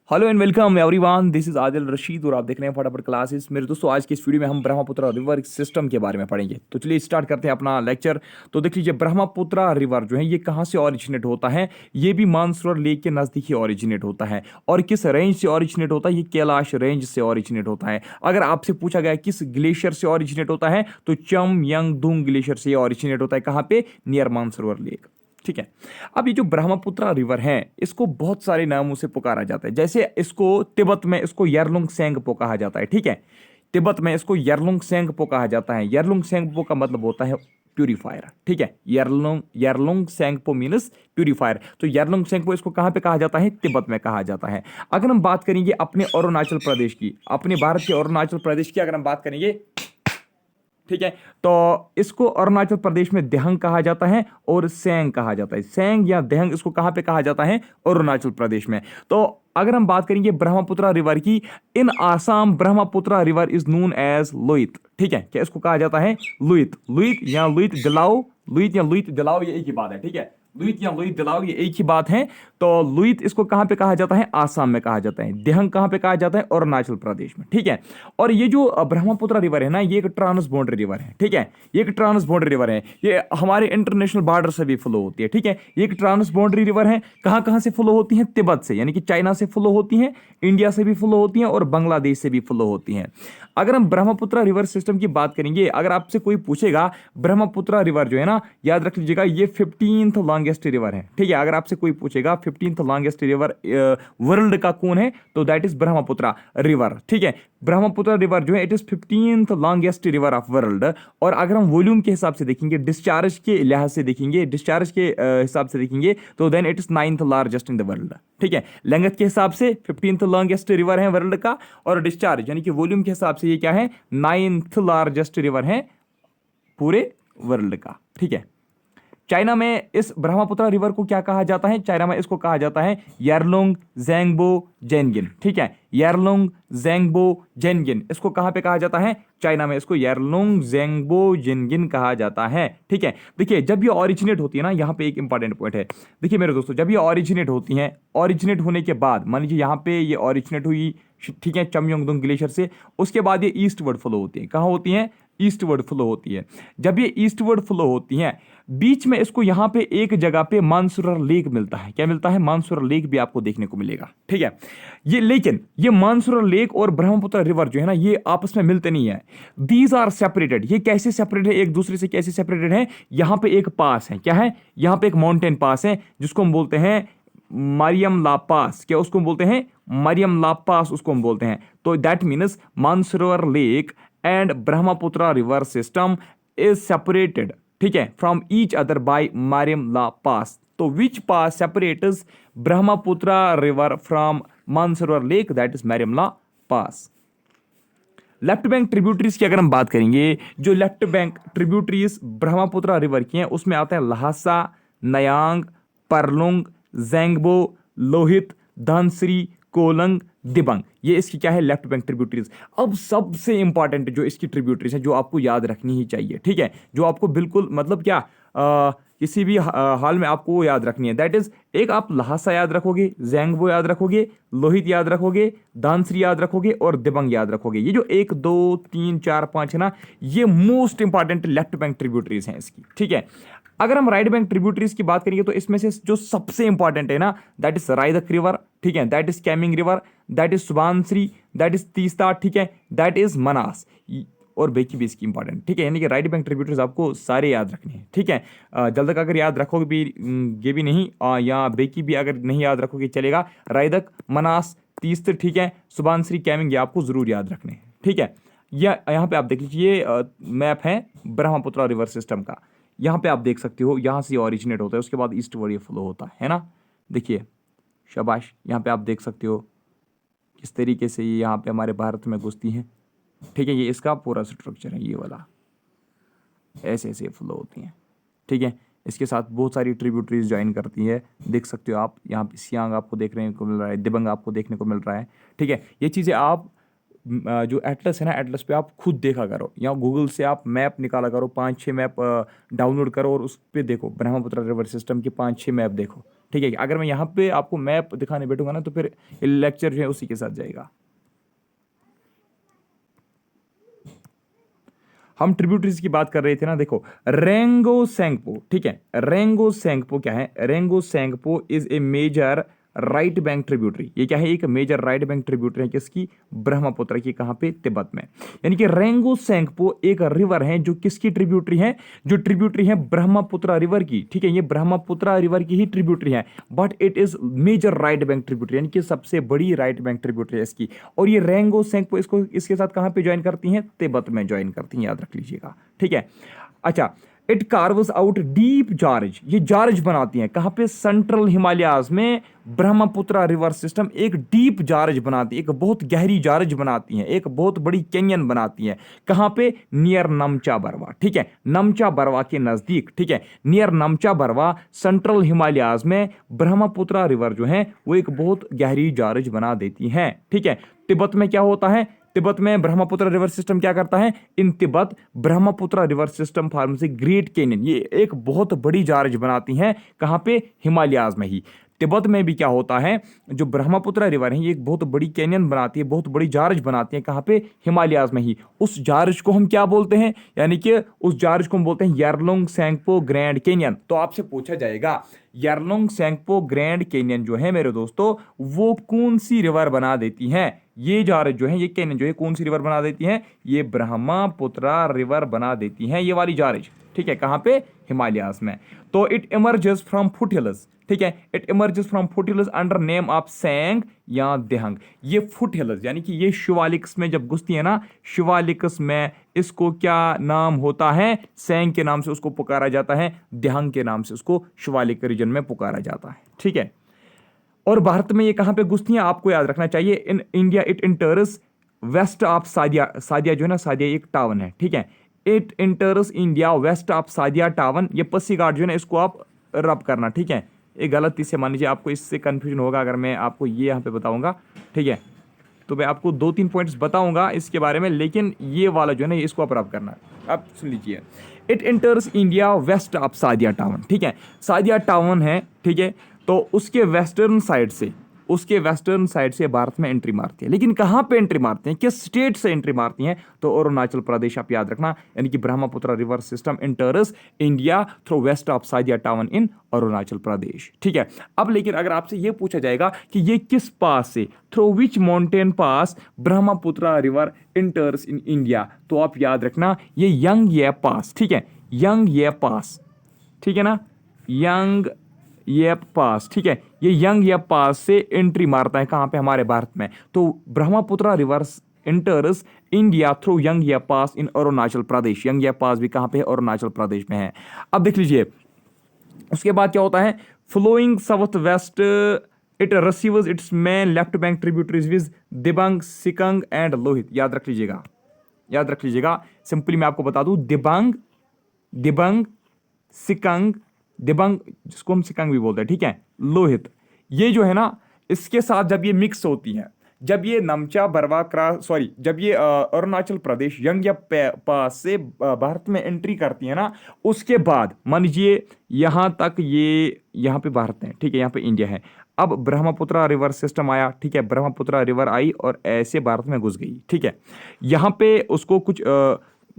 Hello and welcome everyone, this is Adil Rashid और आप देख रहे हैं फटाफट क्लासेस। मेरे दोस्तों, आज के इस वीडियो में हम ब्रह्मपुत्र रिवर सिस्टम के बारे में पढ़ेंगे। तो चलिए स्टार्ट करते हैं अपना लेक्चर। तो देख लीजिए, ब्रह्मपुत्र रिवर जो है ये कहाँ से ऑरिजिनेट होता है? ये भी मानसरोवर लेक के नज़दीक ही ऑरिजिनेट होता है। और किस रेंज से ऑरिजिनेट होता है? ये कैलाश रेंज से ऑरिजिनेट होता है। अगर आपसे पूछा गया किस ग्लेशियर से ऑरिजिनेट होता है, तो चमयंगदुंग ग्लेशियर से ऑरिजिनेट होता है। कहाँ पे? Near Mansarovar lake. ठीक है। अब ये जो ब्रह्मपुत्र रिवर है, इसको बहुत सारे नामों से पुकारा जाता है। जैसे इसको तिब्बत में इसको यरलुंग सेंगपो कहा जाता है। ठीक है, तिब्बत में इसको यरलुंग सेंगपो कहा जाता है। यरलुंग सेंगपो का मतलब होता है प्यूरीफायर। ठीक है, यरलुंग यरलुंग सेंगपो मीन्स प्यूरीफायर। तो यरलुंग सेंगपो इसको कहां पे कहा जाता है? तिब्बत में कहा जाता है। अगर हम बात करेंगे अपने अरुणाचल प्रदेश की, अपने भारत के अरुणाचल प्रदेश की अगर हम बात करेंगे, ठीक है, तो इसको अरुणाचल प्रदेश में देहंग कहा जाता है और सेंग कहा जाता है। सेंग या देहंग इसको कहां पे कहा जाता है? अरुणाचल प्रदेश में। तो अगर हम बात करेंगे ब्रह्मपुत्र रिवर की, in Assam Brahmaputra river is known as Luit. ठीक है, क्या इसको कहा जाता है? लुइत। लुइत या लुइत दिलाओ, लुइत या लुइत दिलाओ, ये एक ही बात है। ठीक है, लुइत या लुइत दिलाओ ये एक ही बात है। तो लुइत इसको कहां पे कहा जाता है? आसाम में कहा जाता है। देहंग कहां पे कहा जाता है? अरुणाचल प्रदेश में। ठीक है, और ये जो ब्रह्मपुत्र रिवर है ना, ये एक ट्रांस बाउंड्री रिवर है। ठीक है, ये एक ट्रांस बाउंड्री रिवर है। ये हमारे इंटरनेशनल बॉर्डर से भी फ्लो होती है। ठीक है, ये एक ट्रांस बाउंड्री रिवर है। कहां कहां से फ्लो होती है? तिब्बत से, यानी कि चाइना से फ्लो होती है, इंडिया से भी फ्लो होती है और बांग्लादेश से भी फ्लो होती है। अगर हम ब्रह्मपुत्र रिवर सिस्टम की बात करेंगे, अगर आपसे कोई पूछेगा ब्रह्मपुत्र रिवर जो है ना, याद रख लीजिएगा ये 15th लॉन्गेस्ट रिवर है। ठीक है, अगर आपसे कोई पूछेगा 15th लॉन्गेस्ट रिवर वर्ल्ड का कौन है, तो दैट इज ब्रह्मपुत्र रिवर। ठीक है, ब्रह्मपुत्र रिवर जो है it is 15th longest river of world. और अगर हम वॉल्यूम के हिसाब से देखेंगे, डिस्चार्ज के लिहाज से देखेंगे, डिस्चार्ज के हिसाब से देखेंगे, तो then it is 9th largest in the world. ठीक है, लेंथ के हिसाब से 15th लॉन्गेस्ट रिवर है वर्ल्ड का, और डिस्चार्ज यानी कि वॉल्यूम के हिसाब से ये क्या है? 9th लार्जेस्ट रिवर है पूरे वर्ल्ड का। ठीक है, चाइना में इस ब्रह्मपुत्र रिवर को क्या कहा जाता है? चाइना में इसको कहा जाता है यारलुंग ज़ेंगबो जेनगिन। ठीक है, यारलुंग ज़ेंगबो जेनगिन इसको कहां पे कहा जाता है? चाइना में इसको यारलुंग ज़ेंगबो जेनगिन कहा जाता है। ठीक है, देखिए जब ये ऑरिजिनेट होती है ना, यहां पे एक इंपॉर्टेंट पॉइंट है। देखिए मेरे दोस्तों, जब ये ऑरिजिनेट होती हैं, ऑरिजिनेट होने के बाद मान लीजिए यहां पे ये ऑरिजिनेट हुई, ठीक है, चमयोंगदुंग ग्लेशियर से, उसके बाद ये ईस्टवर्ड फ्लो होती है। कहां होती हैं? ईस्टवर्ड फ्लो होती है। जब ये ईस्टवर्ड फ्लो होती हैं, बीच में इसको यहां पे एक जगह पे मानसरोवर लेक मिलता है। क्या मिलता है? मानसरोवर लेक भी आपको देखने को मिलेगा। ठीक है, ये लेकिन ये मानसरोवर लेक और ब्रह्मपुत्र रिवर जो है ना, ये आपस में मिलते नहीं है। These are separated. ये कैसे सेपरेट है? एक दूसरे से कैसे सेपरेटेड है? यहां पे एक पास है। क्या है? यहां पे एक माउंटेन पास है जिसको हम बोलते हैं मरियम ला पास। क्या उसको बोलते हैं? मरियम ला पास उसको हम बोलते हैं। तो that means Mansarovar lake and Brahmaputra river system is separated, ठीक है, from each other by Mariam La pass. तो which pass separates Brahmaputra river from Mansarovar lake? That is Mariam La pass. Left bank tributaries की अगर हम बात करेंगे, जो left bank tributaries Brahmaputra river की हैं, उसमें आते हैं लहासा, नयांग, परलुंग, ज़ेंगबो, लोहित, धनश्री, कोलंग, दिबंग। ये इसकी क्या है? Left bank tributaries. अब सबसे इंपॉर्टेंट जो इसकी ट्रिब्यूटरीज है, जो आपको याद रखनी ही चाहिए, ठीक है, जो आपको बिल्कुल मतलब क्या किसी भी हाल में आपको याद रखनी है, दैट इज, एक आप लहासा याद रखोगे, ज़ेंगबो याद रखोगे, लोहित याद रखोगे, दानश्री याद रखोगे और दिबंग याद रखोगे। ये जो 1 2 3 4 5 है ना, ये most important left bank tributaries हैं इसकी। ठीक है, अगर हम राइट बैंक ट्रिब्यूटरीज की बात करेंगे, तो इसमें से जो सबसे इंपॉर्टेंट है ना, दैट इज रायदक रिवर, ठीक है, that is Kameng river, that is Subansiri, that is Teesta, ठीक है, दैट इज मनास, और बेकी भी इसकी इंपॉर्टेंट। ठीक है, यानी कि राइट बैंक ट्रिब्यूटरीज आपको सारे याद रखने हैं। ठीक है, जल्द तक अगर याद रखोगे भी ये भी नहीं, या बेकी भी अगर नहीं याद रखोगे चलेगा। रायदक, मनास, तीस्त्र, ठीक है, सुबानश्री, कैमिंग, ये आपको जरूर याद रखने हैं। ठीक है, यहाँ पे आप देख लीजिए, मैप है ब्रह्मपुत्र रिवर सिस्टम का। यहाँ पे आप देख सकते हो, यहाँ से ऑरिजिनेट होता है, उसके बाद ईस्टवर्ड ये फ्लो होता है ना। देखिए, शाबाश, यहाँ पे आप देख सकते हो किस तरीके से ये यहाँ पे हमारे भारत में घुसती हैं। ठीक है, ये इसका पूरा स्ट्रक्चर है, ये वाला ऐसे ऐसे फ्लो होती हैं। ठीक है, इसके साथ बहुत सारी ट्रिब्यूटरीज ज्वाइन करती है, देख सकते हो आप। यहाँ पे सियांग आपको देखने को मिल रहा है, दिबंग आपको देखने को मिल रहा है। ठीक है, ये चीज़ें आप जो एटलस है ना, एटलस पे आप खुद देखा करो, या गूगल से आप मैप निकाला करो, 5-6 मैप डाउनलोड करो और उस पर देखो, ब्रह्मपुत्र रिवर सिस्टम के 5-6 मैप देखो। ठीक है। अगर मैं यहाँ पे आपको मैप दिखाने बैठूंगा ना तो फिर लेक्चर जो है उसी के साथ जाएगा। हम ट्रिब्यूटरीज की बात कर रहे थे ना, देखो रेंगो सेंगपो, ठीक है। रेंगो सेंगपो क्या है? Rango Tsangpo is a major right bank tributary. ये क्या है? एक मेजर राइट बैंक ट्रिब्यूटरी है किसकी? ब्रह्मपुत्र की। कहां पे? तिब्बत में। यानी कि रेंगो सेंगपो एक रिवर है जो किसकी ट्रिब्यूटरी है? जो ट्रिब्यूटरी है ब्रह्मपुत्र रिवर की, ठीक है। ये ब्रह्मपुत्र रिवर की ही ट्रिब्यूटरी है, but it is major right bank tributary, यानी कि सबसे बड़ी राइट बैंक ट्रिब्यूटरी है इसकी। और ये रेंगो सेंगपो इसको इसके साथ कहां पे ज्वाइन करती है? तिब्बत में ज्वाइन करती है, याद रख लीजिएगा, ठीक है। अच्छा, it carves out deep George, ये जार्ज बनाती हैं कहां पे? सेंट्रल हिमालयाज में ब्रह्मपुत्र रिवर सिस्टम एक डीप जार्ज बनाती है, एक बहुत गहरी जार्ज बनाती है, एक बहुत बड़ी कैनियन बनाती है। कहां पे? नियर नमचा बरवा, ठीक है। नमचा बरवा के नजदीक, ठीक है। नियर नमचा बरवा सेंट्रल हिमालयाज में ब्रह्मपुत्र रिवर जो है वो एक बहुत गहरी जार्ज बना देती है, ठीक है। तिब्बत में क्या होता है? तिब्बत में ब्रह्मपुत्र रिवर सिस्टम क्या करता है? In Tibet Brahmaputra river system forms a great canyon, ये एक बहुत बड़ी जार्ज बनाती हैं। कहां पे? हिमालयाज में ही। तिब्बत में भी क्या होता है? जो ब्रह्मपुत्र रिवर है ये एक बहुत बड़ी कैनियन बनाती है, बहुत बड़ी जार्ज बनाती है। कहां पे? हिमालयाज में ही। उस जार्ज को हम क्या बोलते हैं? यानी कि उस जार्ज को हम बोलते हैं यारलुंग सेंगपो ग्रैंड कैनियन। तो आपसे पूछा जाएगा यारलुंग सेंगपो ग्रैंड कैनियन जो है मेरे दोस्तों वो कौन सी रिवर बना देती है? ये जार्ज जो है, ये कैनियन जो है कौन सी रिवर बना देती है? ये ब्रह्मपुत्र रिवर बना देती है, ये वाली जार्ज, ठीक है। कहां पे? हिमालयाज में। तो इट इमर्जेस फ्रॉम फुटहिल्स, ठीक है। It emerges from foothills under name of Seng या देहंग। ये फुटहिल्स यानी कि ये शिवालिक्स में जब घुसती है ना, शिवालिक्स में इसको क्या नाम होता है? सेंग के नाम से उसको पुकारा जाता है, देहंग के नाम से उसको शिवालिक रीजन में पुकारा जाता है, ठीक है। और भारत में ये कहां पे घुसती हैं? आपको याद रखना चाहिए, in India it enters west of Sadiya. Sadiya जो है ना, सादिया एक टावन है, ठीक है। It enters India west of Sadiya town. ये पस्सी घाट जो है ना इसको आप रब करना, ठीक है। एक गलती से मान लीजिए आपको इससे कंफ्यूजन होगा अगर मैं आपको ये यहाँ पे बताऊंगा, ठीक है। तो मैं आपको 2-3 पॉइंट्स बताऊंगा इसके बारे में, लेकिन ये वाला जो है ना इसको आप रब करना। आप सुन लीजिए, it enters India west of Sadiya town, ठीक है। सादिया टावन है, ठीक है। तो उसके वेस्टर्न साइड से, उसके वेस्टर्न साइड से भारत में एंट्री मारती है। लेकिन कहां पे एंट्री मारती हैं? किस स्टेट से एंट्री मारती हैं? तो अरुणाचल प्रदेश, आप याद रखना। यानी कि Brahmaputra river system enters India through west of Sadiya town in Arunachal Pradesh, ठीक है। अब लेकिन अगर आपसे यह पूछा जाएगा कि ये किस पास से, through which mountain pass Brahmaputra river इंटर्स in India, तो आप याद रखना ये यंग ये पास, ठीक है। यंग ये पास, ठीक है ना, यंग ये पास, ठीक है। ये यंग ये पास से एंट्री मारता है कहां पे? हमारे भारत में। तो Brahmaputra river इंटर्स India through young ये पास इन अरुणाचल प्रदेश। यंग ये पास भी कहां पे है? अरुणाचल प्रदेश में है। अब देख लीजिए उसके बाद क्या होता है? Flowing south west it receives its main left bank tributaries with Dibang, Sikang and Lohit. याद रख लीजिएगा, याद रख लीजिएगा। सिंपली मैं आपको बता दूं, दिबांग, दिबांग, सिकंग, दिबांग जिसको हम सिकंग भी बोलते हैं, ठीक है, लोहित, ये जो है ना इसके साथ जब ये मिक्स होती हैं, जब ये नमचा बरवा क्रॉस, सॉरी, जब ये अरुणाचल प्रदेश यंग या पास से भारत में एंट्री करती है ना, उसके बाद मान लीजिए यहां तक ये यहां पे भारत है, ठीक है, यहां पे इंडिया है। अब ब्रह्मपुत्र रिवर सिस्टम आया, ठीक है, ब्रह्मपुत्र रिवर आई और ऐसे भारत में घुस गई, ठीक है। यहां पे उसको कुछ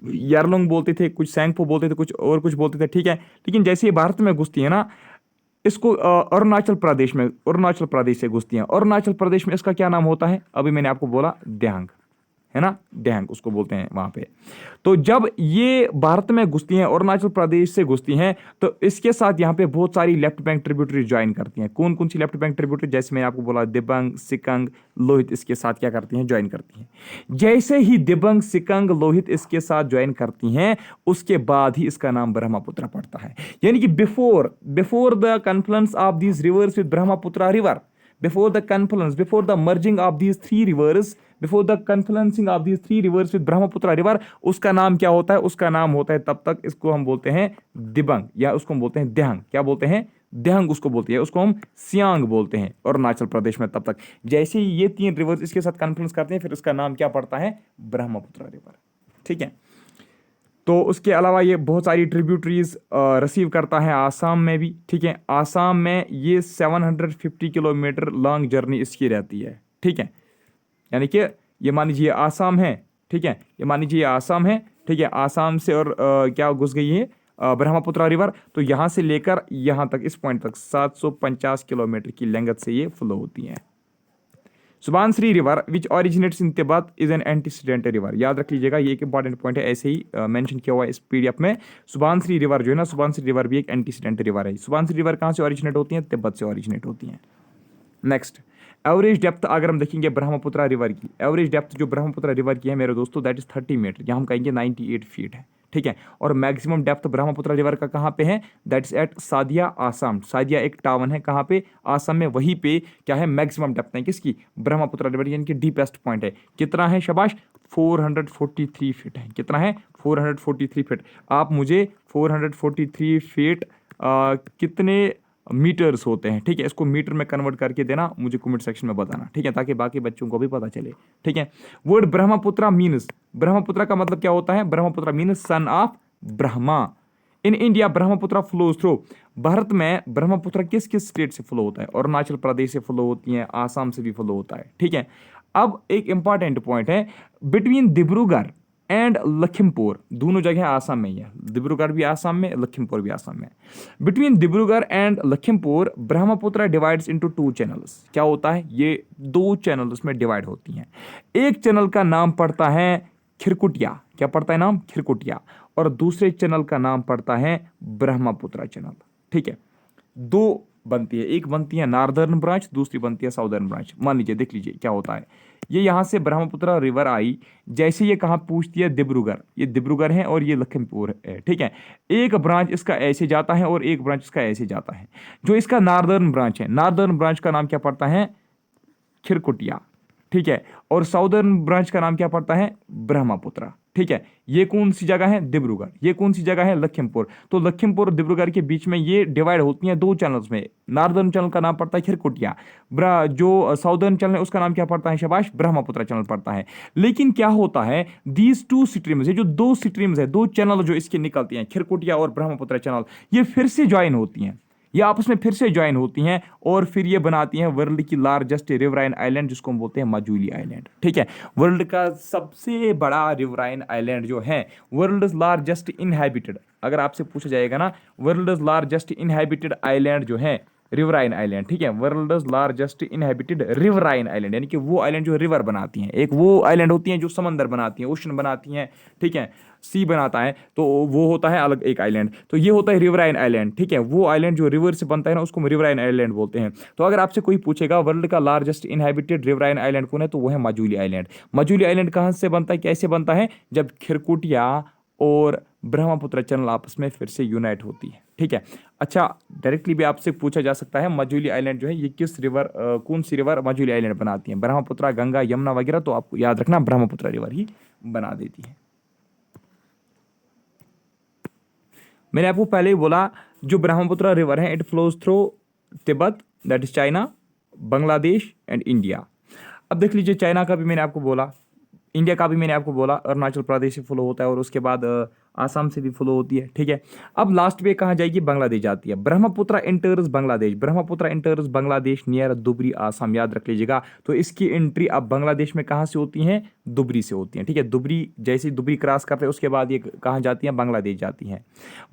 यारलुंग बोलते थे, कुछ सेंगपो बोलते थे, कुछ और कुछ बोलते थे, ठीक है। लेकिन जैसे ये भारत में घुसती है ना, इसको अरुणाचल प्रदेश में, अरुणाचल प्रदेश से घुसती हैं। अरुणाचल प्रदेश में इसका क्या नाम होता है? अभी मैंने आपको बोला, देहंग, है ना, देहंग उसको बोलते हैं वहां पे। तो जब ये भारत में घुसती हैं, अरुणाचल प्रदेश से घुसती हैं, तो इसके साथ यहाँ पे बहुत सारी लेफ्ट बैंक ट्रिब्यूटरी ज्वाइन करती हैं। कौन कौन सी लेफ्ट बैंक ट्रिब्यूटरी? जैसे मैंने आपको बोला, दिबांग, सिकंग, लोहित इसके साथ क्या करती हैं? ज्वाइन करती हैं। जैसे ही दिबांग, सिकंग, लोहित इसके साथ ज्वाइन करती हैं, उसके बाद ही इसका नाम ब्रह्मपुत्र पड़ता है। यानी कि before the confluence of these rivers with Brahmaputra river, before the confluence, before the merging of these three rivers, before the confluencing of these three rivers with Brahmaputra river, उसका नाम क्या होता है? उसका नाम होता है तब तक इसको हम बोलते हैं दिबांग, या उसको हम बोलते हैं देहंग। क्या बोलते हैं? देहंग उसको बोलते हैं, उसको हम सियांग बोलते हैं अरुणाचल प्रदेश में। तब तक जैसे ही ये 3 रिवर्स इसके साथ कन्फ्लुएंस करते हैं, फिर इसका नाम क्या पड़ता है? ब्रह्मपुत्र रिवर, ठीक है। तो उसके अलावा ये बहुत सारी ट्रिब्यूटरीज रिसीव करता है आसाम में भी, ठीक है। आसाम में ये 750 किलोमीटर लॉन्ग जर्नी इसकी रहती है, ठीक है। यानी कि ये मान लीजिए आसाम है, ठीक है, ये मान लीजिए आसाम है, ठीक है। आसाम से और क्या घुस गई है ब्रह्मपुत्र रिवर, तो यहाँ से लेकर यहाँ तक इस पॉइंट तक 750 किलोमीटर की लेंथ से ये फ्लो होती है। Subansiri river which originates in Tibet is an antecedent river. याद रख लीजिएगा, ये एक इंपॉर्टेंट पॉइंट है, ऐसे ही मेंशन किया हुआ है इस पीडीएफ में। सुबानश्री रिवर जो है ना, सुबानश्री रिवर भी एक एंटीसीडेंट रिवर है। सुबानश्री रिवर कहाँ से ऑरिजिनेट होती है? तिब्बत से ऑरिजिनेट होती है। नेक्स्ट, एवरेज डेप्थ अगर हम देखेंगे ब्रह्मपुत्र रिवर की, एवरेज डेप्थ जो ब्रह्मपुत्र रिवर की है मेरे दोस्तों, दैट इज 30 मीटर, यहाँ हम कहेंगे 98 फीट है, ठीक है। और मैक्सिमम डेप्थ ब्रह्मपुत्र रिवर का कहाँ पे है? That is at Sadiya, Assam. Sadiya एक टाउन है, कहाँ पे? आसाम में। वहीं पे क्या है? मैक्सिमम डेप्थ है किसकी? ब्रह्मपुत्र रिवर, यानी कि डीपेस्ट पॉइंट है। कितना है? शाबाश, 443 फीट है। कितना है? 443 फीट। आप मुझे 443 फीट कितने मीटर्स होते हैं, ठीक है, इसको मीटर में कन्वर्ट करके देना, मुझे कमेंट सेक्शन में बताना, ठीक है, ताकि बाकी बच्चों को भी पता चले, ठीक है। वर्ड ब्रह्मपुत्र मीन्स, ब्रह्मपुत्र का मतलब क्या होता है? Brahmaputra means son of Brahma. In India Brahmaputra flows through, Bharat में ब्रह्मपुत्र किस किस स्टेट से फ्लो होता है? अरुणाचल प्रदेश से फ्लो होती है, आसाम से भी फ्लो होता है, ठीक है। अब एक इंपॉर्टेंट पॉइंट है, बिटवीन डिब्रूगढ़ एंड लखीमपुर, दोनों जगह आसाम में ही है, डिब्रूगढ़ भी आसाम में, लखीमपुर भी आसाम में। Between Dibrugarh and Lakhimpur Brahmaputra divides into 2 channels. क्या होता है? ये 2 चैनल्स में डिवाइड होती हैं। एक चैनल का नाम पड़ता है खिरकुटिया, क्या पड़ता है नाम? खिरकुटिया। और दूसरे चैनल का नाम पड़ता है ब्रह्मपुत्र चैनल, ठीक है। 2 बनती है, एक बनती है नॉर्दर्न ब्रांच, दूसरी बनती है साउदर्न ब्रांच। मान लीजिए, देख लीजिए क्या होता है। ये यहां से ब्रह्मपुत्र रिवर आई, जैसे ये कहां पूछती है? डिब्रूगढ़। ये डिब्रूगढ़ है और ये लखीमपुर है, ठीक है। एक ब्रांच इसका ऐसे जाता है और एक ब्रांच इसका ऐसे जाता है। जो इसका नॉर्दर्न ब्रांच है, नॉर्दर्न ब्रांच का नाम क्या पड़ता है? खिरकुटिया, ठीक है। और साउदर्न ब्रांच का नाम क्या पड़ता है? ब्रह्मपुत्र, ठीक है। ये कौन सी जगह है? डिब्रूगढ़। ये कौन सी जगह है? लखीमपुर। तो लखीमपुर और डिब्रूगढ़ के बीच में ये डिवाइड होती हैं 2 चैनल्स में। नॉर्दर्न चैनल का नाम पड़ता है खिरकुटिया, जो साउदर्न चैनल है उसका नाम क्या पड़ता है? शाबाश, ब्रह्मपुत्र चैनल पड़ता है। लेकिन क्या होता है, दीज 2 स्ट्रीम्स है, जो 2 स्ट्रीम्स है, 2 चैनल जो इसके निकलती हैं, खिरकुटिया और ब्रह्मपुत्र चैनल, ये फिर से ज्वाइन होती हैं, ये आपस में फिर से ज्वाइन होती हैं और फिर ये बनाती हैं वर्ल्ड की लार्जेस्ट रिवराइन आइलैंड, जिसको हम बोलते हैं मजूली आइलैंड, ठीक है। वर्ल्ड का सबसे बड़ा रिवराइन आइलैंड जो है, वर्ल्ड लार्जेस्ट इनहैबिटेड, अगर आपसे पूछा जाएगा ना, वर्ल्ड लार्जेस्ट इनहैबिटेड आइलैंड जो है रिवराइन आइलैंड, ठीक है, world largest inhabited riverine island, यानी कि वो आइलैंड जो रिवर बनाती हैं। एक वो आइलैंड होती हैं जो समंदर बनाती हैं, ओशन बनाती हैं, ठीक है, सी बनाता है, तो वो होता है अलग एक आइलैंड। तो ये होता है रिवराइन आइलैंड, ठीक है। वो आइलैंड जो रिवर से बनता है ना, उसको हम रिवराइन आइलैंड बोलते हैं। तो अगर आपसे कोई पूछेगा वर्ल्ड का लार्जेस्ट इनहैबिटेड रिवराइन आइलैंड कौन है, तो वो है मजूली आइलैंड। मजूली आइलैंड कहाँ से बनता है, कैसे बनता है? जब खिरकुटिया और ब्रह्मपुत्र चैनल आपस में फिर से यूनाइट होती है, ठीक है। अच्छा, डायरेक्टली भी आपसे पूछा जा सकता है मजूली आइलैंड जो है ये किस रिवर, कौन सी रिवर मजूली आइलैंड बनाती है? ब्रह्मपुत्र, गंगा, यमुना वगैरह, तो आपको याद रखना ब्रह्मपुत्र रिवर ही बना देती है। मैंने आपको पहले ही बोला, जो ब्रह्मपुत्र रिवर है it flows through Tibet, that is China, Bangladesh and India. अब देख लीजिए, चाइना का भी मैंने आपको बोला, इंडिया का भी मैंने आपको बोला, अरुणाचल प्रदेश से फ्लो होता है और उसके बाद आसाम से भी फ्लो होती है, ठीक है। अब लास्ट में कहाँ जाएगी? बांग्लादेश जाती है। Brahmaputra enters Bangladesh, Brahmaputra enters Bangladesh near Dhubri, Assam, याद रख लीजिएगा। तो इसकी एंट्री अब बांग्लादेश में कहाँ से होती है? दुबरी से होती है, ठीक है। दुबरी, जैसे दुबरी क्रॉस करते हैं उसके बाद ये कहाँ जाती है? बांग्लादेश जाती है।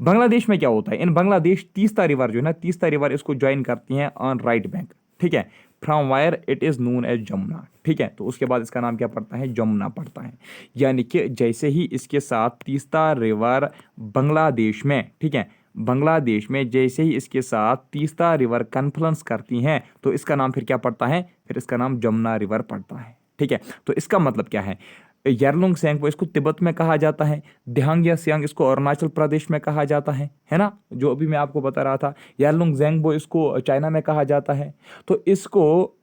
बांग्लादेश में क्या होता है? इन बांग्लादेश तीस्ता रिवर जो है ना, तीस्ता रिवर इसको ज्वाइन करती है ऑन राइट बैंक, ठीक है, from where it is known as Jamuna, ठीक है। तो उसके बाद इसका नाम क्या पड़ता है? जमुना पड़ता है। यानी कि जैसे ही इसके साथ तीस्ता रिवर बांग्लादेश में, ठीक है, बांग्लादेश में जैसे ही इसके साथ तीस्ता रिवर कन्फ्लुएंस करती हैं, तो इसका नाम फिर क्या पड़ता है? फिर इसका नाम जमुना रिवर पड़ता है, ठीक है। तो इसका मतलब क्या है? यारलुंग सेंगपो इसको तिब्बत में कहा जाता है, दिहांग या सियांग इसको अरुणाचल प्रदेश में कहा जाता है ना, जो अभी मैं आपको बता रहा था। यारलुंग जेंगबो इसको चाइना में कहा जाता है। तो इसको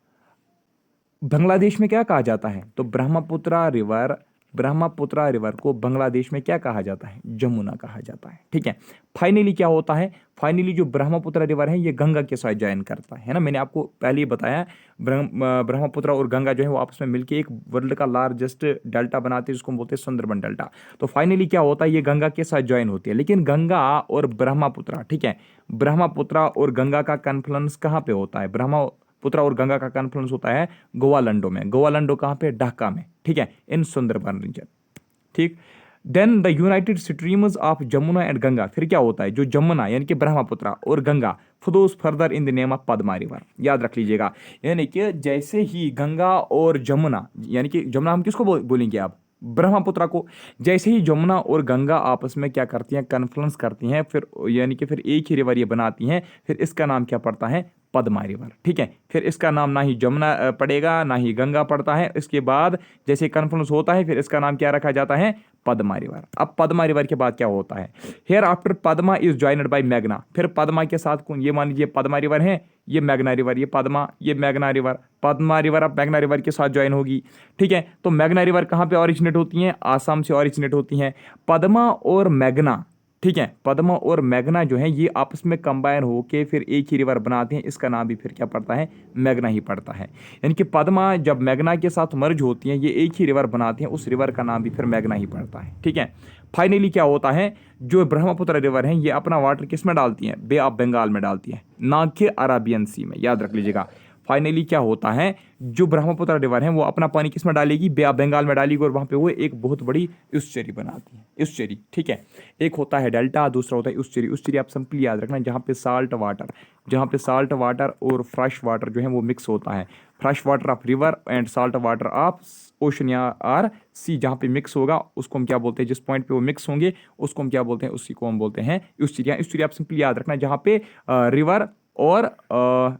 बांग्लादेश में क्या कहा जाता है? तो ब्रह्मपुत्र रिवर ब्रह्मपुत्र रिवर को बांग्लादेश में क्या कहा जाता है? जमुना कहा जाता है। ठीक है, फाइनली क्या होता है? फाइनली जो ब्रह्मपुत्र रिवर है ये गंगा के साथ ज्वाइन करता है ना। मैंने आपको पहले ही बताया ब्रह्मपुत्र और गंगा जो है वो आपस में मिलकर एक वर्ल्ड का लार्जेस्ट डेल्टा बनाते हैं जिसको हम बोलते हैं सुंदरबन डेल्टा। तो फाइनली क्या होता है, ये गंगा के साथ ज्वाइन होती है। लेकिन गंगा और ब्रह्मपुत्र, ठीक है, ब्रह्मपुत्र और गंगा का कन्फ्लुएंस कहाँ पे होता है? ब्रह्मपुत्र और गंगा का कन्फ्लुएंस होता है गोवालंडो में। गोवालंडो कहाँ पे? ढाका में। ठीक है, इन सुंदरबन रीजन। ठीक, then the united streams of Jamuna and Ganga, फिर क्या होता है, जो जमुना यानी कि ब्रह्मपुत्र और Ganga flows further in the name of Padma river. याद रख लीजिएगा, यानी कि जैसे ही गंगा और जमुना, यानी कि जमुना हम किसको बोलेंगे आप? ब्रह्मपुत्र को। जैसे ही जमुना और गंगा आपस में क्या करती हैं? कन्फ्लुएंस करती हैं, फिर यानी कि फिर एक ही रिवर ये बनाती हैं, फिर इसका नाम क्या पड़ता है? पद्मा रिवर। ठीक है, फिर इसका नाम ना ही जमुना पड़ेगा ना ही गंगा पड़ता है। इसके बाद जैसे कन्फ्लुएंस होता है फिर इसका नाम क्या रखा जाता है? पद्मा रिवर। अब पद्मा रिवर के बाद क्या होता है? Hereafter Padma is joined by मेघना। फिर पद्मा के साथ कौन? ये मान लीजिए पद्मा रिवर है, ये मेघना रिवर, ये पद्मा, ये मेघना रिवर। पद्मा रिवर अब मेघना रिवर के साथ ज्वाइन होगी। ठीक है, तो मेघना रिवर कहाँ पे ऑरिजिनेट होती हैं? आसाम से ऑरिजिनेट होती हैं। पद्मा और मेघना, ठीक है, पद्मा और मेघना जो है ये आपस में कंबाइन होके फिर एक ही रिवर बनाते हैं। इसका नाम भी फिर क्या पड़ता है? मेघना ही पड़ता है। यानी कि पद्मा जब मेघना के साथ मर्ज होती हैं, ये एक ही रिवर बनाते हैं, उस रिवर का नाम भी फिर मेघना ही पड़ता है। ठीक है, फाइनली क्या होता है, जो ब्रह्मपुत्र रिवर है ये अपना वाटर किस में डालती है? बे ऑफ बंगाल में डालती है, ना कि अरेबियन सी में। याद रख लीजिएगा, फाइनली क्या होता है, जो ब्रह्मपुत्र रिवर है वो अपना पानी किस में डालेगी? बे ऑफ बंगाल में डालेगी, और वहां पे वो एक बहुत बड़ी ईस्चुरी बनाती है। ईस्चुरी, ठीक है, एक होता है डेल्टा, दूसरा होता है ईस्चुरी। ईस्चुरी आप सिंपली याद रखना, जहाँ पे साल्ट वाटर और फ्रेश वाटर जो है वो मिक्स होता है। Fresh water of river and salt water of ocean या आर सी, जहाँ पे मिक्स होगा उसको हम क्या बोलते हैं? जिस पॉइंट पे वो मिक्स होंगे उसको हम क्या बोलते हैं? उसी को हम बोलते हैं ईस्चुरी। ईस्चुरी आप सिंपली याद रखना, जहाँ पे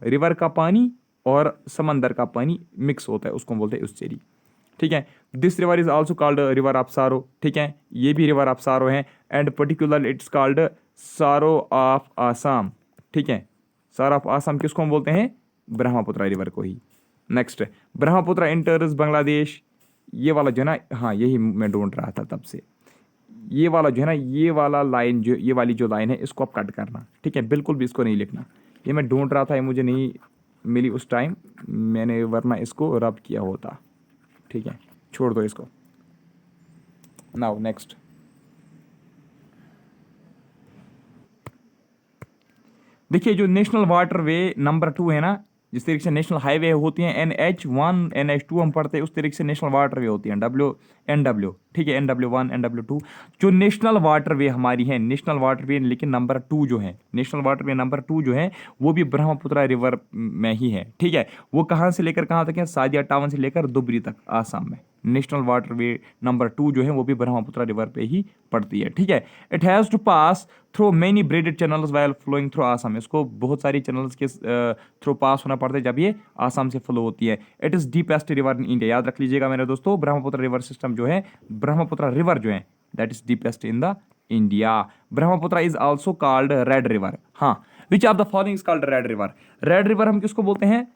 रिवर का पानी और समंदर का पानी मिक्स होता है उसको हम बोलते हैं ईस्चुरी। ठीक है, this river is also called river of सारो। ठीक है, ये भी रिवर ऑफ सारो है, एंड पर्टिकुलर इट्स कॉल्ड सारो ऑफ आसाम। ठीक है, सारो ऑफ आसाम किसको हम बोलते हैं? ब्रह्मपुत्र रिवर को ही। Next, Brahmaputra enters Bangladesh. ये वाला जो है ना, हाँ यही मैं ढूंढ रहा था तब से। ये वाला जो है ना, ये वाला लाइन, जो ये वाली जो लाइन है इसको आप कट करना। ठीक है, बिल्कुल भी इसको नहीं लिखना। ये मैं ढूंढ रहा था, ये मुझे नहीं मिली उस टाइम, मैंने वरना इसको रब किया होता। ठीक है, छोड़ दो इसको। नाउ नेक्स्ट, देखिए जो नेशनल वाटरवे नंबर 2 है ना, जिस तरीके से नेशनल हाईवे होती हैं NH1 NH2 हम पढ़ते हैं, उस तरीके से नेशनल वाटरवे होती हैं NW। ठीक है, NW1 NW2 जो नेशनल वाटरवे हमारी है, नेशनल वाटरवे, लेकिन नंबर 2 जो है, नेशनल वाटरवे नंबर 2 जो है वो भी ब्रह्मपुत्र रिवर में ही है। ठीक है, वो कहाँ से लेकर कहाँ तक है? सादिया टावन से लेकर दुबरी तक आसाम में। नेशनल वाटरवे नंबर 2 जो है वो भी ब्रह्मपुत्र रिवर पे ही पड़ती है। ठीक है, it has to pass through many braided channels while flowing through Assam. इसको बहुत सारी चैनल्स के थ्रू पास होना पड़ता है जब ये आसाम से फ्लो होती है। It is deepest river in India. याद रख लीजिएगा मेरे दोस्तों, ब्रह्मपुत्र रिवर सिस्टम जो है, ब्रह्मपुत्र रिवर जो है, that is deepest in the India. Brahmaputra is also called red river. हाँ, which of the following is called red river? Red river हम किसको बोलते हैं?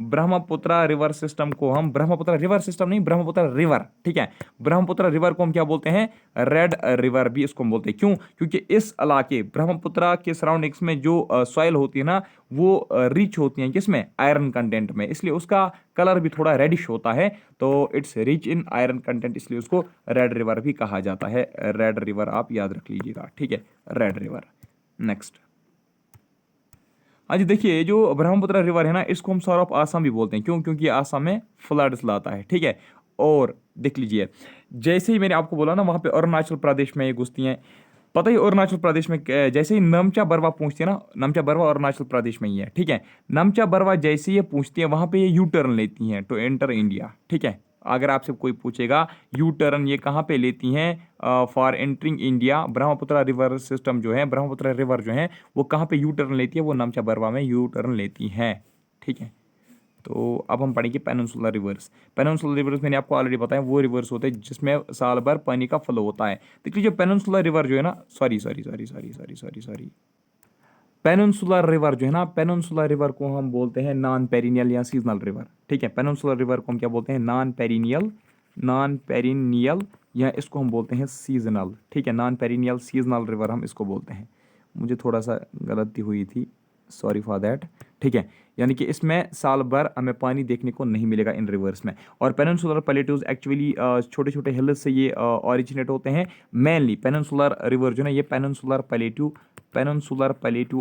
ब्रह्मपुत्र रिवर सिस्टम को हम, ब्रह्मपुत्र रिवर सिस्टम नहीं, ब्रह्मपुत्र रिवर। ठीक है, ब्रह्मपुत्र रिवर को हम क्या बोलते हैं? रेड रिवर भी इसको हम बोलते हैं। क्यों? क्योंकि इस इलाके ब्रह्मपुत्र के सराउंडिंग्स में जो सॉइल होती है ना, वो रिच होती है किसमें? आयरन कंटेंट में, इसलिए उसका कलर भी थोड़ा रेडिश होता है। तो it's rich in iron content, इसलिए उसको रेड रिवर भी कहा जाता है। रेड रिवर आप याद रख लीजिएगा। ठीक है, रेड रिवर। नेक्स्ट, हाँ जी, देखिए जो ब्रह्मपुत्र रिवर है ना, इसको हम सॉर ऑफ आसाम भी बोलते हैं। क्यों? क्योंकि आसाम में फ्लड्स लाता है। ठीक है, और देख लीजिए जैसे ही मैंने आपको बोला ना, वहाँ पे अरुणाचल प्रदेश में ये घुसती हैं। पता ही अरुणाचल प्रदेश में जैसे ही नमचा बरवा पूछती है ना, नमचा बरवा अरुणाचल प्रदेश में ही है। ठीक है, नमचा बरवा जैसे ही ये पूछती है वहाँ पे ये यू टर्न लेती हैं टू एंटर इंडिया। ठीक है, अगर आपसे कोई पूछेगा यू टर्न ये कहाँ पे लेती हैं for entering India, Brahmaputra river system जो है, ब्रह्मपुत्र रिवर जो है वो कहाँ पे यू टर्न लेती है? वो नमचा बरवा में यू टर्न लेती हैं। ठीक है, तो अब हम पढ़ेंगे पेनिनसुलर रिवर्स। पेनिनसुलर रिवर्स मैंने आपको ऑलरेडी बताया, वो रिवर्स होते हैं जिसमें साल भर पानी का फ्लो होता है। देख लीजिए पेनिनसुलर रिवर जो है ना, सॉरी पेनिनसुलर रिवर जो है ना, पेनिनसुलर रिवर को हम बोलते हैं नॉन पेरिनियल या सीजनल रिवर। ठीक है, पेनिनसुलर रिवर को हम क्या बोलते हैं? नॉन पेरिनियल नॉन पेरिनियल, या इसको हम बोलते हैं सीजनल, ठीक है, नॉन पेरिनियल सीजनल रिवर हम इसको बोलते हैं। मुझे थोड़ा सा गलती हुई थी, सॉरी फॉर दैट, ठीक है। यानी कि इसमें साल भर हमें पानी देखने को नहीं मिलेगा इन रिवर्स में। और पेनिनसुलर प्लेट्यूज एक्चुअली छोटे छोटे हिल्स से ये ऑरिजिनेट होते हैं। मेनली पेनिनसुलर रिवर जो है ये पेनिनसुलर प्लेट्यू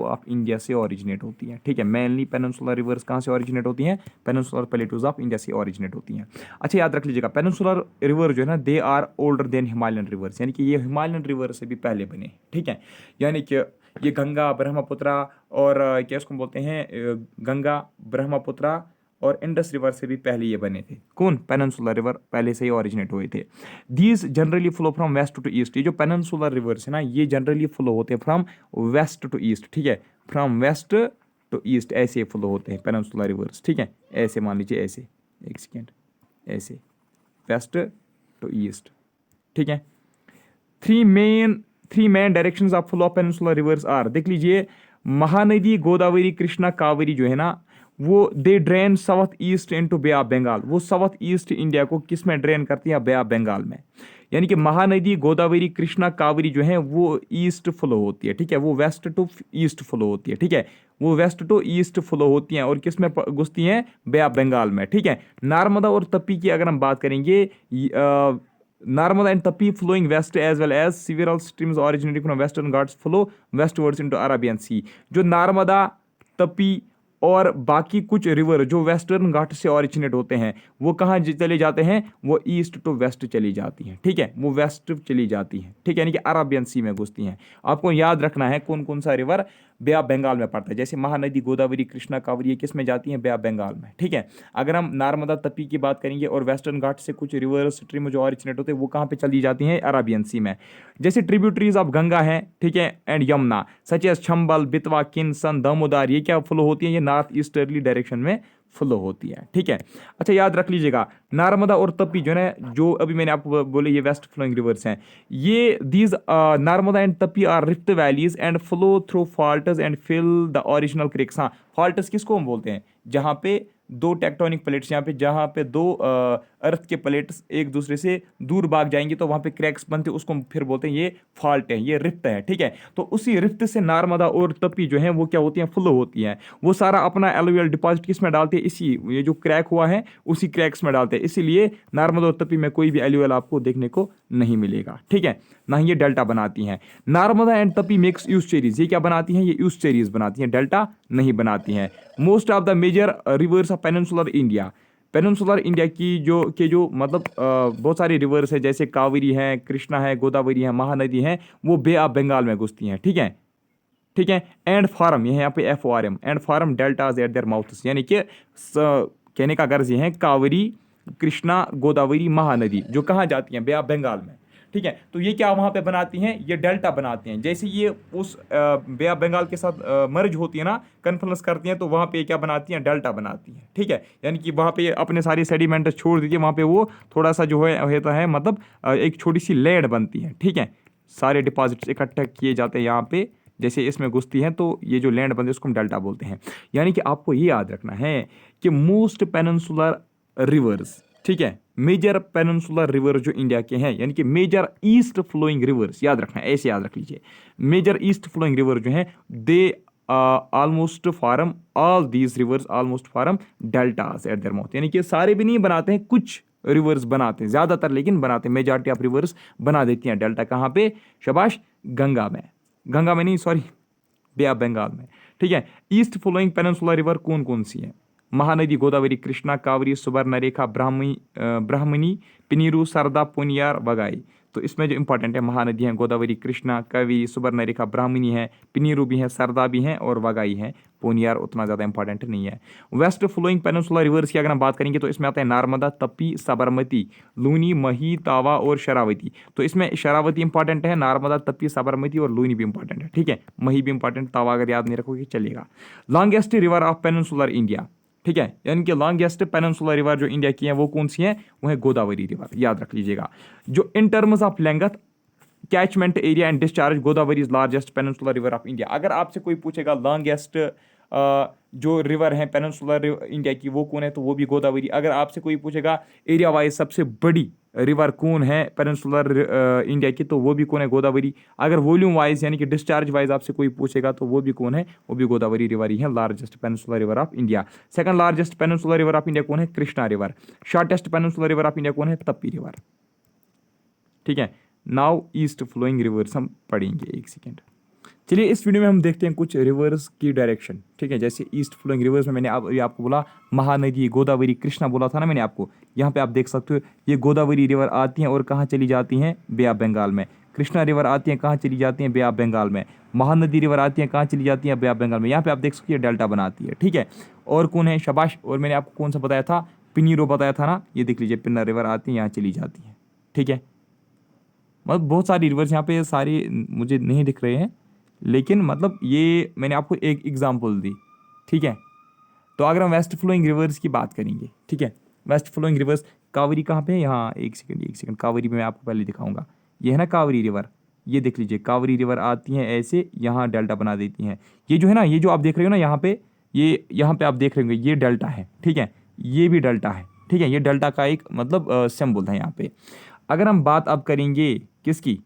ऑफ इंडिया से ओरिजिनेट होती है, ठीक है। मेनली पेनिनसुलर रिवर्स कहाँ से ओरिजिनेट होती हैं? पेनिनसुलर प्लेट्यूज ऑफ इंडिया से ओरिजिनेट होती हैं। अच्छा, याद रख लीजिएगा, पेनिनसुलर रिवर जो है ना, they are older than Himalayan rivers, यानी कि ये हिमालयन रिवर से भी पहले बने, ठीक है। यानी कि ये गंगा, ब्रह्मपुत्रा और क्या उसको बोलते हैं, गंगा, ब्रह्मपुत्रा और इंडस रिवर से भी पहले ये बने थे। कौन? पेनिनसुलर रिवर पहले से ही ओरिजिनेट हुए थे। These generally flow from west to east. ये जो पेनिनसुलर रिवर्स है ना, ये जनरली फ्लो होते हैं फ्रॉम वेस्ट टू ईस्ट, ठीक है, फ्रॉम वेस्ट टू ईस्ट ऐसे फ्लो होते हैं पेनिनसुलर रिवर्स, ठीक है। ऐसे मान लीजिए, ऐसे, एक सेकेंड, ऐसे वेस्ट टू ईस्ट, ठीक है। Three main directions of flow of peninsular rivers are, देख लीजिए, महानदी, गोदावरी, कृष्णा, कावेरी जो है ना, वो they drain south east into bay of Bengal. वो साउथ ईस्ट इंडिया को किस में ड्रेन करती है? बे ऑफ बंगाल में। यानी कि महानदी, गोदावरी, कृष्णा, कावेरी जो है वो ईस्ट फ्लो होती है, ठीक है, वो वेस्ट टू ईस्ट फ्लो होती है, ठीक है, वो वेस्ट टू ईस्ट फ्लो होती हैं और किस में घुसती हैं? बे ऑफ बंगाल में, ठीक है। नर्मदा और तपी की अगर हम बात करेंगे, Narmada and Tapi flowing west as well as several streams originating from Western Ghats flow westwards into Arabian Sea। जो नार्मदा, तपी और बाकी कुछ रिवर जो वेस्टर्न घाट से ओरिजिनेट होते हैं वो कहाँ चले जाते हैं? वो ईस्ट टू वेस्ट चली जाती हैं, ठीक है, वो वेस्ट चली जाती हैं, ठीक है, यानी कि अरेबियन सी में घुसती हैं। आपको याद रखना है कौन कौन सा रिवर बे ऑफ बंगाल में पड़ता है। जैसे महानदी, गोदावरी, कृष्णा, कावेरी, ये किस में जाती हैं? बे ऑफ बंगाल में, ठीक है। अगर हम नर्मदा, तपी की बात करेंगे और वेस्टर्न घाट से कुछ रिवर स्ट्रीम जो ऑरिजिनेट होते हैं वो कहाँ पे चली जाती हैं? अरेबियन सी में। जैसे ट्रिब्यूटरीज ऑफ गंगा हैं, ठीक है, and Yamuna, such as Chambal, Betwa, किन्सन, दामोदर, ये क्या फ्लो होती है? ये नॉर्थ ईस्टर्ली डायरेक्शन में फ्लो होती है, ठीक है। अच्छा, याद रख लीजिएगा, नर्मदा और तपी जो है, जो अभी मैंने आपको बोले ये वेस्ट फ्लोइंग रिवर्स हैं, ये these Narmada and Tapi are rift valleys and flow through faults and fill the original cracks. हाँ, फॉल्ट्स किसको हम बोलते हैं? जहाँ पे दो टेक्टोनिक प्लेट्स, यहाँ पे जहाँ पे दो अर्थ के प्लेट्स एक दूसरे से दूर भाग जाएंगे तो वहाँ पे क्रैक्स बनते हैं, उसको फिर बोलते हैं ये फॉल्ट है, ये रिफ्ट है, ठीक है। तो उसी रिफ्ट से नर्मदा और तपी जो है वो क्या होती हैं? फ्लो होती हैं। वो सारा अपना एलुवियल डिपॉजिट किस में डालते हैं? इसी, ये जो क्रैक हुआ है उसी क्रैक्स में डालते हैं, इसीलिए नर्मदा और तपी में कोई भी एलुवियल आपको देखने को नहीं मिलेगा, ठीक है, ना ही ये डेल्टा बनाती हैं। नर्मदा एंड तपी मेक्स ईस्चुरीज, ये क्या बनाती हैं? ये ईस्चुरीज बनाती हैं, डेल्टा नहीं बनाती हैं। Most of the major rivers of peninsular India, peninsular India की जो मतलब बहुत सारी रिवर्स है, जैसे कावेरी है, कृष्णा है, गोदावरी है, महानदी है, वो बे ऑफ बंगाल में घुसती हैं, ठीक है, ठीक है। एंड फॉरम, ये है यहाँ पे FORM, and form deltas at their mouths, यानी कि कहने का गर्ज ये है, कावेरी, कृष्णा, गोदावरी, महानदी जो कहाँ जाती हैं? बे ऑफ बंगाल में, ठीक है। तो ये क्या वहाँ पे बनाती हैं? ये डेल्टा बनाती हैं। जैसे ये उस बे ऑफ बंगाल के साथ मर्ज होती है ना, कन्फ्लुएंस करती हैं, तो वहाँ पे क्या बनाती हैं? डेल्टा बनाती हैं, ठीक है। यानी कि वहाँ पे अपने सारी सेडिमेंट छोड़ दीजिए, वहाँ पे वो थोड़ा सा जो है होता है, मतलब एक छोटी सी लेड बनती है, ठीक है। सारे डिपॉजिट्स इकट्ठे किए जाते हैं यहाँ पे, जैसे इसमें घुसती हैं तो ये जो लैंड बनती है उसको हम डेल्टा बोलते हैं। यानी कि आपको ये याद रखना है कि मोस्ट पेनिनसुलर रिवर्स, ठीक है, मेजर पेनिनसुलर रिवर जो इंडिया के हैं, यानी कि मेजर ईस्ट फ्लोइंग रिवर्स, याद रखना है, ऐसे याद रख लीजिए, मेजर ईस्ट फ्लोइंग रिवर जो है they almost form, all these rivers almost form deltas eight their mouth. यानी कि सारे भी नहीं बनाते हैं, कुछ रिवर्स बनाते हैं, ज्यादातर लेकिन बनाते हैं, मेजॉरिटी ऑफ रिवर्स बना देती हैं डेल्टा। कहाँ पे? शाबाश, गंगा में, गंगा में नहीं, सॉरी, बे ऑफ बंगाल में, ठीक है। ईस्ट फ्लोइंग पेनिनसुलर रिवर कौन कौन सी है? महानदी, गोदावरी, कृष्णा, कावेरी, सुवर्णरेखा, ब्राह्मणी, पिनीरू, सरदा, पुनियार, वगाई। तो इसमें जो इंपॉर्टेंट है, महानदी है, गोदावरी, कृष्णा, कावेरी, सुवर्णरेखा, ब्राह्मणी है, पिनीरू भी है, सरदा भी है और वगाई है। पुनियार उतना ज़्यादा इंपॉर्टेंट नहीं है। वेस्ट फ्लोइंग पेनिनसुलर रिवर्स की अगर हम बात करेंगे तो इसमें आता है नर्मदा, तपी, साबरमती, लूनी, मही, तावा और शरावती। तो इसमें शरावती इंपॉर्टेंट है, नर्मदा, तपी, साबरमती और लूनी भी इंपॉर्टेंट है, ठीक है। मही भी इंपॉर्टेंट, तावा अगर याद नहीं रखोगे चलेगा। Longest river of peninsular India, ठीक है, यानी कि लॉन्गेस्ट पेनिनसुलर रिवर जो इंडिया की है वो कौन सी है? वो है गोदावरी रिवर, याद रख लीजिएगा। जो in terms of length, catchment area and discharge, Godavari is largest peninsular river of India. अगर आपसे कोई पूछेगा लॉन्गेस्ट जो रिवर हैं पेनिनसुलर इंडिया की वो कौन है, तो वो भी गोदावरी। अगर आपसे कोई पूछेगा एरिया वाइज सबसे बड़ी रिवर कौन है पेनिनसुलर इंडिया की, तो वो भी कौन है, गोदावरी। अगर वॉल्यूम वाइज यानी कि डिस्चार्ज वाइज आपसे कोई पूछेगा तो वो भी कौन है, वो भी गोदावरी रिवर ही है, largest peninsular river of India. Second largest peninsular river of India कौन है, Krishna river. Shortest peninsular river of India कौन है, तप्पी रिवर। ठीक है, नाउ ईस्ट फ्लोइंग रिवर्स हम पढ़ेंगे, एक सेकेंड। चलिए इस वीडियो में हम देखते हैं कुछ रिवर्स की डायरेक्शन। ठीक है, जैसे ईस्ट फ्लोइंग रिवर्स में मैंने आपको बोला महानदी, गोदावरी, कृष्णा बोला था ना मैंने आपको। यहाँ पे आप देख सकते हो ये गोदावरी रिवर आती हैं और कहाँ चली जाती हैं, बे ऑफ बंगाल में। कृष्णा रिवर आती हैं, कहाँ चली जाती हैं, बे ऑफ बंगाल में। महानदी रिवर आती हैं, कहाँ चली जाती हैं, बे ऑफ बंगाल में। यहाँ पे आप देख सकते हो डेल्टा बनाती है। ठीक है, और कौन है, शाबाश। और मैंने आपको कौन सा बताया था, पिनीरो बताया था ना, ये देख लीजिए पिन्ना रिवर आती है, यहाँ चली जाती है। ठीक है, मतलब बहुत सारी रिवर्स यहाँ पे सारी मुझे नहीं दिख रहे हैं, लेकिन मतलब ये मैंने आपको एक एग्जांपल दी। ठीक है, तो अगर हम वेस्ट फ्लोइंग रिवर्स की बात करेंगे, ठीक है, वेस्ट फ्लोइंग रिवर्स, कावेरी कहाँ पे है, यहाँ एक सेकंड कावेरी में मैं आपको पहले दिखाऊंगा। ये है ना कावेरी रिवर, ये देख लीजिए कावेरी रिवर आती हैं ऐसे, यहाँ डेल्टा बना देती हैं। ये जो है ना, ये जो आप देख रहे हो ना यहाँ पे, ये यहाँ पे आप देख रहे होंगे ये डेल्टा है। ठीक है, ये भी डेल्टा है। ठीक है, ये डेल्टा का एक मतलब सिंबल है यहाँ पे। अगर हम बात अब करेंगे किसकी,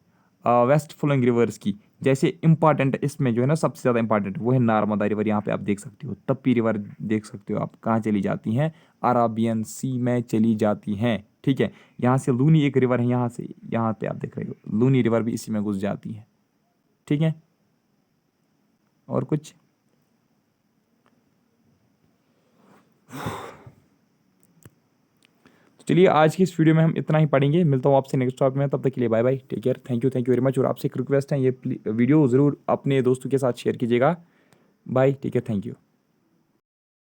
वेस्ट फ्लोइंग रिवर्स की, जैसे इंपॉर्टेंट इसमें जो है ना सबसे ज़्यादा इंपॉर्टेंट वो है नर्मदा रिवर। यहाँ पे आप देख सकते हो, तप्पी रिवर देख सकते हो आप, कहाँ चली जाती हैं, अराबियन सी में चली जाती हैं। ठीक है, यहाँ से लूनी एक रिवर है, यहाँ से यहाँ पे आप देख रहे हो लूनी रिवर भी इसी में घुस जाती है। ठीक है, और कुछ, चलिए आज की इस वीडियो में हम इतना ही पढ़ेंगे। मिलता हूँ आपसे नेक्स्ट टॉपिक में, तब तक के लिए bye bye, take care, thank you very much. और आपसे एक रिक्वेस्ट है, ये वीडियो ज़रूर अपने दोस्तों के साथ शेयर कीजिएगा। Bye, take care, thank you.